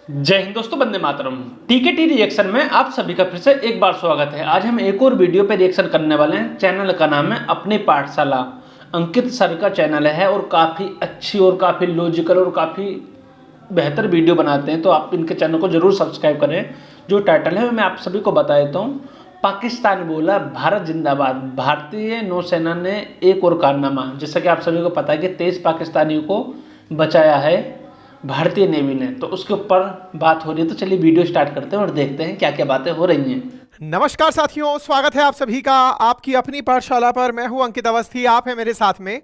जय हिंद दोस्तों, वंदे मातरम। टीकेटी रिएक्शन में आप सभी का फिर से एक बार स्वागत है। आज हम एक और वीडियो पे रिएक्शन करने वाले हैं। चैनल का नाम है अपनी पाठशाला। अंकित सर का चैनल है और काफ़ी अच्छी और काफ़ी लॉजिकल और काफ़ी बेहतर वीडियो बनाते हैं, तो आप इनके चैनल को जरूर सब्सक्राइब करें। जो टाइटल है मैं आप सभी को बता देता हूँ। पाकिस्तान बोला भारत जिंदाबाद। भारतीय नौसेना ने एक और कारनामा, जैसा कि आप सभी को पता है कि 23 पाकिस्तानियों को बचाया है भारतीय नेवी ने, तो उसके ऊपर बात हो रही है। तो चलिए वीडियो स्टार्ट करते हैं और देखते हैं क्या क्या बातें हो रही हैं। नमस्कार साथियों, स्वागत है आप सभी का आपकी अपनी पाठशाला पर। मैं हूं अंकित अवस्थी, आप है मेरे साथ में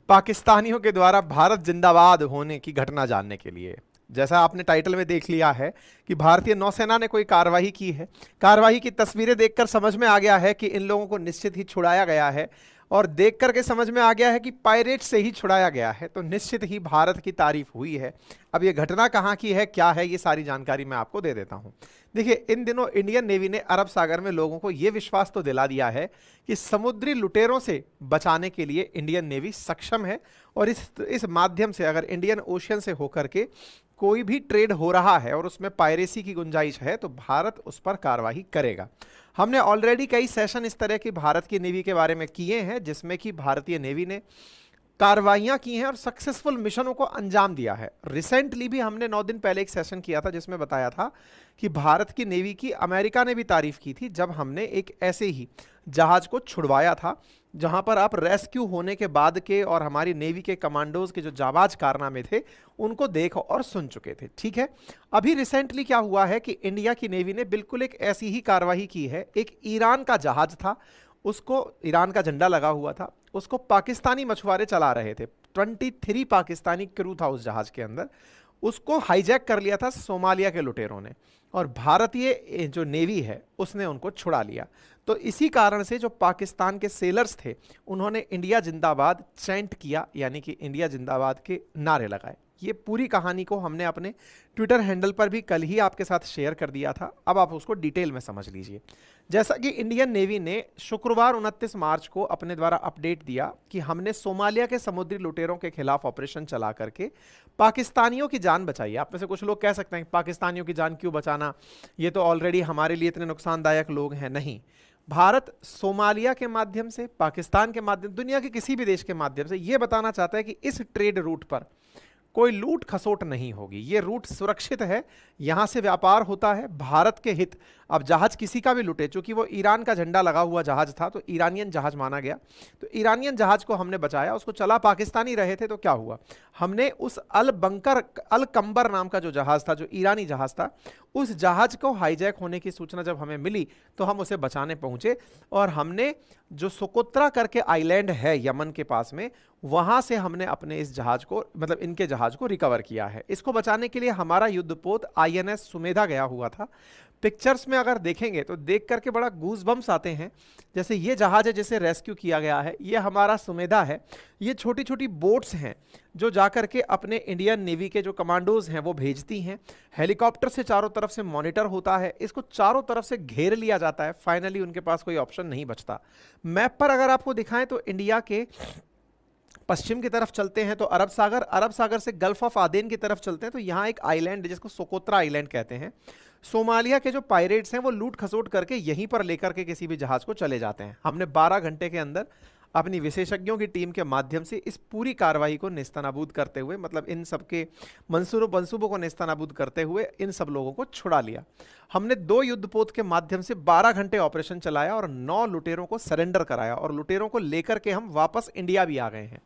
पाकिस्तानियों के द्वारा भारत जिंदाबाद होने की घटना जानने के लिए। जैसा आपने टाइटल में देख लिया है कि भारतीय नौसेना ने कोई कार्रवाई की है। कार्रवाई की तस्वीरें देखकर समझ में आ गया है कि इन लोगों को निश्चित ही छुड़ाया गया है, और देख करके समझ में आ गया है कि पायरेट से ही छुड़ाया गया है, तो निश्चित ही भारत की तारीफ हुई है। अब ये घटना कहाँ की है, क्या है, ये सारी जानकारी मैं आपको दे देता हूँ। देखिए, इन दिनों इंडियन नेवी ने अरब सागर में लोगों को ये विश्वास तो दिला दिया है कि समुद्री लुटेरों से बचाने के लिए इंडियन नेवी सक्षम है, और इस माध्यम से अगर इंडियन ओशियन से होकर के कोई भी ट्रेड हो रहा है और उसमें पायरेसी की गुंजाइश है तो भारत उस पर कार्रवाई करेगा। हमने ऑलरेडी कई सेशन इस तरह की भारत की नेवी के बारे में किए हैं, जिसमें कि भारतीय नेवी ने कार्रवाइयां की हैं और सक्सेसफुल मिशनों को अंजाम दिया है। रिसेंटली भी हमने 9 दिन पहले एक सेशन किया था जिसमें बताया था कि भारत की नेवी की अमेरिका ने भी तारीफ की थी, जब हमने एक ऐसे ही जहाज को छुड़वाया था जहां पर आप रेस्क्यू होने के बाद के और हमारी नेवी के कमांडोज के जो जाबाज कारनामे थे उनको देख और सुन चुके थे। ठीक है, अभी रिसेंटली क्या हुआ है कि इंडिया की नेवी ने बिल्कुल एक ऐसी ही कार्रवाई की है। एक ईरान का जहाज था, उसको ईरान का झंडा लगा हुआ था, उसको पाकिस्तानी मछुआरे चला रहे थे। 23 पाकिस्तानी क्रू था उस जहाज के अंदर। उसको हाईजैक कर लिया था सोमालिया के लुटेरों ने, और भारतीय जो नेवी है उसने उनको छुड़ा लिया। तो इसी कारण से जो पाकिस्तान के सेलर्स थे उन्होंने इंडिया जिंदाबाद चैंट किया, यानी कि इंडिया जिंदाबाद के नारे लगाए। ये पूरी कहानी को हमने अपने ट्विटर हैंडल पर भी कल ही आपके साथ शेयर कर दिया था। अब आप उसको डिटेल में समझ लीजिए। जैसा कि इंडियन नेवी ने शुक्रवार 29 मार्च को अपने द्वारा अपडेट दिया कि हमने सोमालिया के समुद्री लुटेरों के खिलाफ ऑपरेशन चला करके पाकिस्तानियों की जान बचाई। आप में से कुछ लोग कह सकते हैं पाकिस्तानियों की जान क्यों बचाना, ये तो ऑलरेडी हमारे लिए इतने नुकसानदायक लोग हैं। नहीं, भारत सोमालिया के माध्यम से, पाकिस्तान के माध्यम, दुनिया के किसी भी देश के माध्यम से यह बताना चाहता है कि इस ट्रेड रूट पर कोई लूट खसोट नहीं होगी। ये रूट सुरक्षित है, यहां से व्यापार होता है, भारत के हित। अब जहाज किसी का भी लुटे, चूंकि वो ईरान का झंडा लगा हुआ जहाज था तो ईरानियन जहाज माना गया, तो ईरानियन जहाज को हमने बचाया। उसको चला पाकिस्तानी रहे थे तो क्या हुआ, हमने उस अल कंबर नाम का जो जहाज था, जो ईरानी जहाज था, उस जहाज को हाईजैक होने की सूचना जब हमें मिली तो हम उसे बचाने पहुंचे, और हमने जो सोकोत्रा करके आइलैंड है यमन के पास में, वहां से हमने अपने इस जहाज को, मतलब इनके जहाज को रिकवर किया है। इसको बचाने के लिए हमारा युद्धपोत आईएनएस सुमेधा गया हुआ था। पिक्चर्स में अगर देखेंगे तो देख करके बड़ा गूज़बम्स आते हैं। जैसे ये जहाज है जिसे रेस्क्यू किया गया है, ये हमारा सुमेधा है। ये छोटी छोटी बोट्स हैं जो जाकर के अपने इंडियन नेवी के जो कमांडोज हैं वो भेजती हैं। हेलीकॉप्टर से चारों तरफ से मॉनिटर होता है, इसको चारों तरफ से घेर लिया जाता है। फाइनली उनके पास कोई ऑप्शन नहीं बचता। मैप पर अगर आपको दिखाएं तो इंडिया के पश्चिम की तरफ चलते हैं तो अरब सागर, अरब सागर से गल्फ ऑफ आदेन की तरफ चलते हैं तो यहाँ एक आइलैंड जिसको सोकोत्रा आइलैंड कहते हैं। सोमालिया के जो पायरेट्स हैं वो लूट खसोट करके यहीं पर लेकर के किसी भी जहाज को चले जाते हैं। हमने 12 घंटे के अंदर अपनी विशेषज्ञों की टीम के माध्यम से इस पूरी कार्रवाई को नेस्तनाबूद करते हुए, मतलब इन सब के मंसूबों को नेस्तनाबूद करते हुए इन सब लोगों को छुड़ा लिया। हमने 2 युद्धपोत के माध्यम से 12 घंटे ऑपरेशन चलाया और 9 लुटेरों को सरेंडर कराया, और लुटेरों को लेकर के हम वापस इंडिया भी आ गए हैं।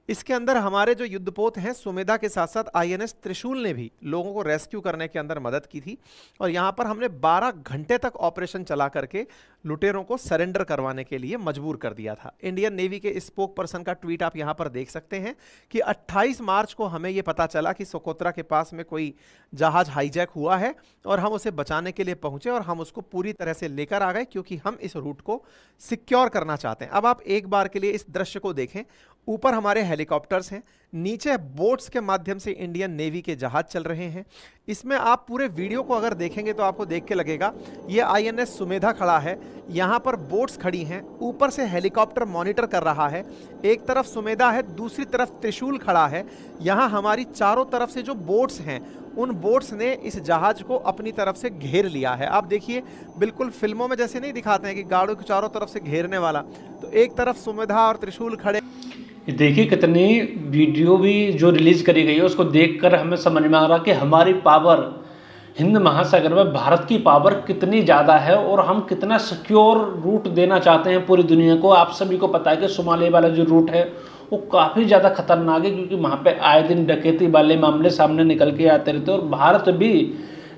इसके अंदर हमारे जो युद्धपोत हैं सुमेधा के साथ साथ आईएनएस त्रिशूल ने भी लोगों को रेस्क्यू करने के अंदर मदद की थी, और यहाँ पर हमने 12 घंटे तक ऑपरेशन चला करके लुटेरों को सरेंडर करवाने के लिए मजबूर कर दिया था। इंडियन नेवी के स्पोक पर्सन का ट्वीट आप यहाँ पर देख सकते हैं कि 28 मार्च को हमें ये पता चला कि सोकोत्रा के पास में कोई जहाज हाईजैक हुआ है, और हम उसे बचाने के लिए पहुंचे और हम उसको पूरी तरह से लेकर आ गए, क्योंकि हम इस रूट को सिक्योर करना चाहते हैं। अब आप एक बार के लिए इस दृश्य को देखें, ऊपर हमारे हेलीकॉप्टर्स हैं, नीचे बोट्स के माध्यम से इंडियन नेवी के जहाज चल रहे हैं। इसमें आप पूरे वीडियो को अगर देखेंगे तो आपको देख के लगेगा ये आईएनएस सुमेधा खड़ा है, यहाँ पर बोट्स खड़ी हैं, ऊपर से हेलीकॉप्टर मॉनिटर कर रहा है। एक तरफ सुमेधा है, दूसरी तरफ त्रिशूल खड़ा है। यहाँ हमारी चारों तरफ से जो बोट्स हैं उन बोट्स ने इस जहाज को अपनी तरफ से घेर लिया है। आप देखिए बिल्कुल फिल्मों में जैसे नहीं दिखाते हैं कि गाड़ियों को चारों तरफ से घेरने वाला, तो एक तरफ सुमेधा और त्रिशूल खड़े। देखिए कितनी वीडियो भी जो रिलीज करी गई है उसको देखकर हमें समझ में आ रहा कि हमारी पावर हिंद महासागर में, भारत की पावर कितनी ज़्यादा है और हम कितना सिक्योर रूट देना चाहते हैं पूरी दुनिया को। आप सभी को पता है कि सोमालिया वाला जो रूट है वो काफ़ी ज़्यादा खतरनाक है, क्योंकि वहाँ पे आए दिन डकैती वाले मामले सामने निकल के आते रहते हैं और भारत भी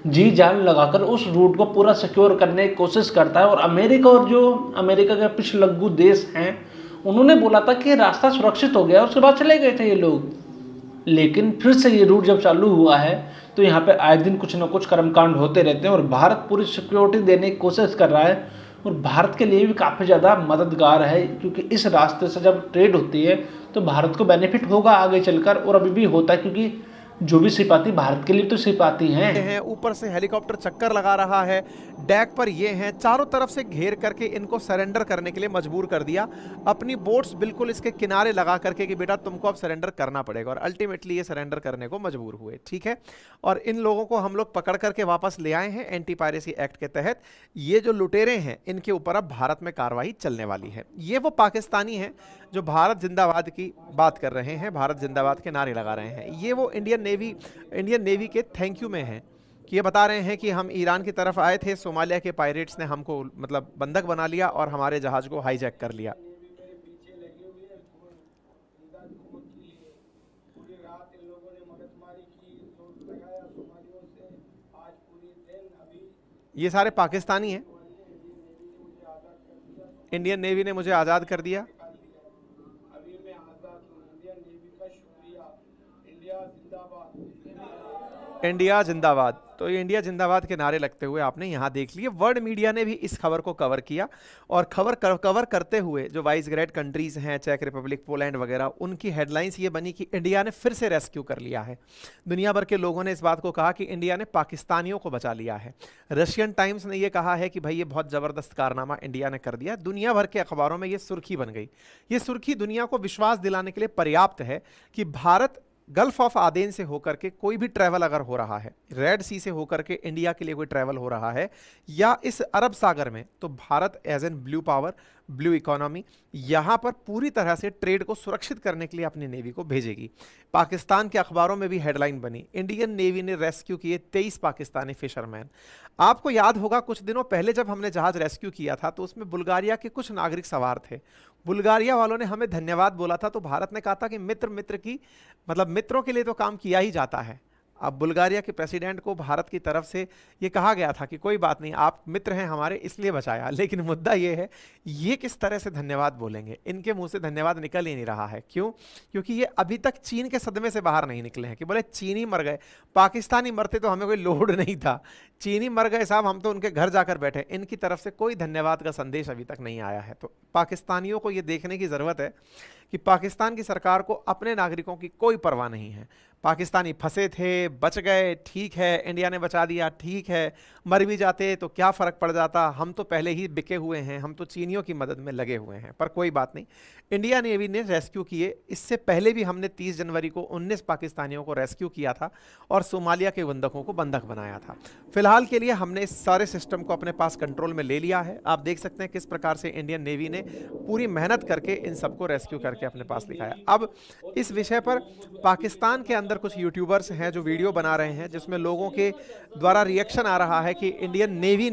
जी जान लगाकर उस रूट को पूरा सिक्योर करने की कोशिश करता है। और अमेरिका के पिछलग्गू देश हैं उन्होंने बोला था कि रास्ता सुरक्षित हो गया, उसके बाद चले गए थे ये लोग। लेकिन फिर से ये रूट जब चालू हुआ है तो यहाँ पे आए दिन कुछ ना कुछ कर्मकांड होते रहते हैं और भारत पूरी सिक्योरिटी देने की कोशिश कर रहा है और भारत के लिए भी काफ़ी ज़्यादा मददगार है, क्योंकि इस रास्ते से जब ट्रेड होती है तो भारत को बेनिफिट होगा आगे चलकर, और अभी भी होता है, क्योंकि जो भी सिपाती भारत के लिए तो सिपाती हैं। ऊपर से हेलीकॉप्टर चक्कर लगा रहा है, डेक पर ये हैं, चारों तरफ से घेर करके इनको सरेंडर करने के लिए मजबूर कर दिया। अपनी बोट्स बिल्कुल इसके किनारे लगा करके कि बेटा तुमको अब सरेंडर करना पड़ेगा, और अल्टीमेटली ये सरेंडर करने को मजबूर हुए। ठीक है, और इन लोगों को हम लोग पकड़ करके वापस ले आए हैं एंटी पायरेसी एक्ट के तहत। ये जो लुटेरे हैं इनके ऊपर अब भारत में कार्रवाई चलने वाली है। ये वो पाकिस्तानी हैं जो भारत जिंदाबाद की बात कर रहे हैं, भारत जिंदाबाद के नारे लगा रहे हैं। ये वो इंडियन नेवी के थैंक यू में हैं कि ये बता रहे हैं कि हम ईरान की तरफ आए थे, सोमालिया के पायरेट्स ने हमको मतलब बंधक बना लिया और हमारे जहाज को हाईजैक कर लिया। ये सारे पाकिस्तानी हैं। इंडियन नेवी ने मुझे आज़ाद कर दिया। इंडिया जिंदाबाद। तो ये इंडिया जिंदाबाद के नारे लगते हुए आपने यहाँ देख लिए। वर्ल्ड मीडिया ने भी इस खबर को कवर किया और कवर करते हुए जो वाइस ग्रेड कंट्रीज हैं, चेक रिपब्लिक, पोलैंड वगैरह, उनकी हेडलाइंस ये बनी कि इंडिया ने फिर से रेस्क्यू कर लिया है। दुनिया भर के लोगों ने इस बात को कहा कि इंडिया ने पाकिस्तानियों को बचा लिया है। रशियन टाइम्स ने यह कहा है कि भाई ये बहुत ज़बरदस्त कारनामा इंडिया ने कर दिया। दुनिया भर के अखबारों में ये सुर्खी बन गई। ये सुर्खी दुनिया को विश्वास दिलाने के लिए पर्याप्त है कि भारत गल्फ ऑफ आदेन से होकर के कोई भी ट्रैवल अगर हो रहा है, रेड सी से होकर के इंडिया के लिए कोई ट्रैवल हो रहा है, या इस अरब सागर में, तो Bharat as an blue power, blue economy, यहाँ पर पूरी तरह से ट्रेड को सुरक्षित करने के लिए अपनी नेवी को भेजेगी। पाकिस्तान के अखबारों में भी हेडलाइन बनी, इंडियन नेवी ने रेस्क्यू किए 23 पाकिस्तानी फिशरमैन। आपको याद होगा कुछ दिनों पहले जब हमने जहाज रेस्क्यू किया था तो उसमें बुल्गारिया के कुछ नागरिक सवार थे। बुल्गारिया वालों ने हमें धन्यवाद बोला था, तो भारत ने कहा था कि मित्र की मतलब मित्रों के लिए तो काम किया ही जाता है। अब बुल्गारिया के प्रेसिडेंट को भारत की तरफ से ये कहा गया था कि कोई बात नहीं, आप मित्र हैं हमारे इसलिए बचाया। लेकिन मुद्दा ये है, ये किस तरह से धन्यवाद बोलेंगे? इनके मुंह से धन्यवाद निकल ही नहीं रहा है। क्यों? क्योंकि ये अभी तक चीन के सदमे से बाहर नहीं निकले हैं कि बोले चीनी मर गए, पाकिस्तानी मरते तो हमें कोई लोड नहीं था, चीनी मर गए साहब, हम तो उनके घर जाकर बैठे। इनकी तरफ से कोई धन्यवाद का संदेश अभी तक नहीं आया है। तो पाकिस्तानियों को ये देखने की ज़रूरत है कि पाकिस्तान की सरकार को अपने नागरिकों की कोई परवाह नहीं है। पाकिस्तानी फंसे थे, बच गए, ठीक है, इंडिया ने बचा दिया, ठीक है, मर भी जाते तो क्या फ़र्क पड़ जाता, हम तो पहले ही बिके हुए हैं, हम तो चीनियों की मदद में लगे हुए हैं। पर कोई बात नहीं, इंडिया नेवी ने रेस्क्यू किए। इससे पहले भी हमने 30 जनवरी को 19 पाकिस्तानियों को रेस्क्यू किया था और सोमालिया के बंधकों को बंधक बनाया था। फिलहाल के लिए हमने इस सारे सिस्टम को अपने पास कंट्रोल में ले लिया है। आप देख सकते हैं किस प्रकार से इंडियन नेवी ने पूरी मेहनत करके इन सबको रेस्क्यू करके अपने पास लिखाया। अब इस विषय पर पाकिस्तान के अंदर कुछ यूट्यूबर्स हैं जो वीडियो बना रहे हैं जिसमें लोगों के द्वारा रिएक्शन आ रहा है कि इंडियन नेवी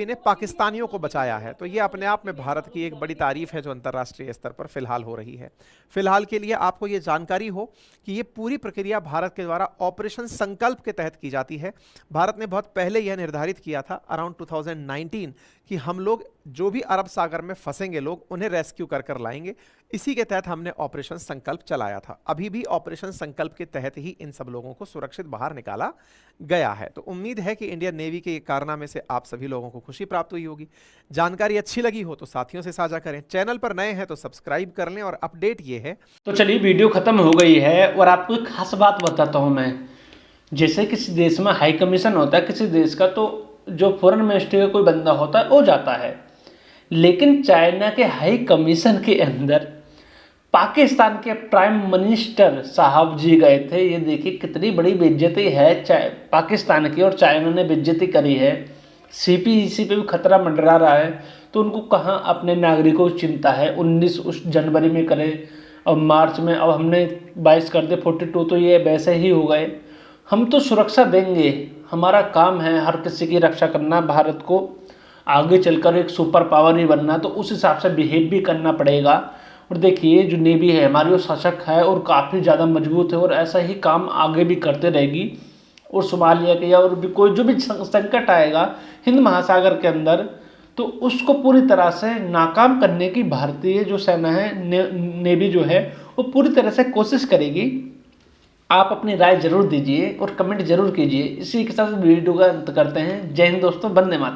ने पाकिस्तानियों को बचाया है। तो ये अपने आप में भारत की एक बड़ी तारीफ है जो अंतर्राष्ट्रीय स्तर पर फिलहाल हो रही है। फिलहाल के लिए आपको ये जानकारी हो कि ये पूरी प्रक्रिया भारत के द्वारा ऑपरेशन संकल्प के तहत की जाती है। भारत ने बहुत पहले यह निर्धारित किया था अराउंड 2019 कि हम लोग जो भी अरब सागर में फंसेंगे लोग उन्हें रेस्क्यू कर कर लाएंगे। इसी के तहत हमने ऑपरेशन संकल्प चलाया था। अभी भी ऑपरेशन संकल्प के तहत ही इन सब लोगों को सुरक्षित बाहर निकाला गया है। तो उम्मीद है कि इंडियन नेवी के कारनामे से आप सभी लोगों को खुशी प्राप्त हुई होगी। जानकारी अच्छी लगी हो तो साथियों से साझा करें। चैनल पर नए हैं तो सब्सक्राइब कर लें। और अपडेट ये है, तो चलिए वीडियो खत्म हो गई है और आपको एक खास बात बताता हूँ मैं। जैसे किसी देश में हाई कमीशन होता है किसी देश का, तो जो फॉरेन मिनिस्ट्री का कोई बंदा होता है वो जाता है, लेकिन चाइना के हाई कमीशन के अंदर पाकिस्तान के प्राइम मिनिस्टर साहब जी गए थे। ये देखिए कितनी बड़ी बेइज्जती है पाकिस्तान की, और चाइना ने बेइज्जती करी है। सीपीईसी पे भी खतरा मंडरा रहा है, तो उनको कहाँ अपने नागरिकों की चिंता है। 19 उस जनवरी में करे, अब मार्च में, अब हमने 22 कर दे 42, तो ये वैसे ही हो गए। हम तो सुरक्षा देंगे, हमारा काम है हर किसी की रक्षा करना, भारत को आगे चलकर एक सुपर पावर ही बनना, तो उस हिसाब से बिहेव भी करना पड़ेगा। और देखिए जो नेवी है हमारी वो सशक्त है और काफ़ी ज़्यादा मजबूत है, और ऐसा ही काम आगे भी करते रहेगी। और सोमालिया के या और भी कोई जो भी संकट आएगा हिंद महासागर के अंदर, तो उसको पूरी तरह से नाकाम करने की भारतीय जो सेना है, नेवी जो है, वो पूरी तरह से कोशिश करेगी। आप अपनी राय जरूर दीजिए और कमेंट जरूर कीजिए। इसी के साथ वीडियो का अंत करते हैं। जय हिंद दोस्तों, वंदे मातरम।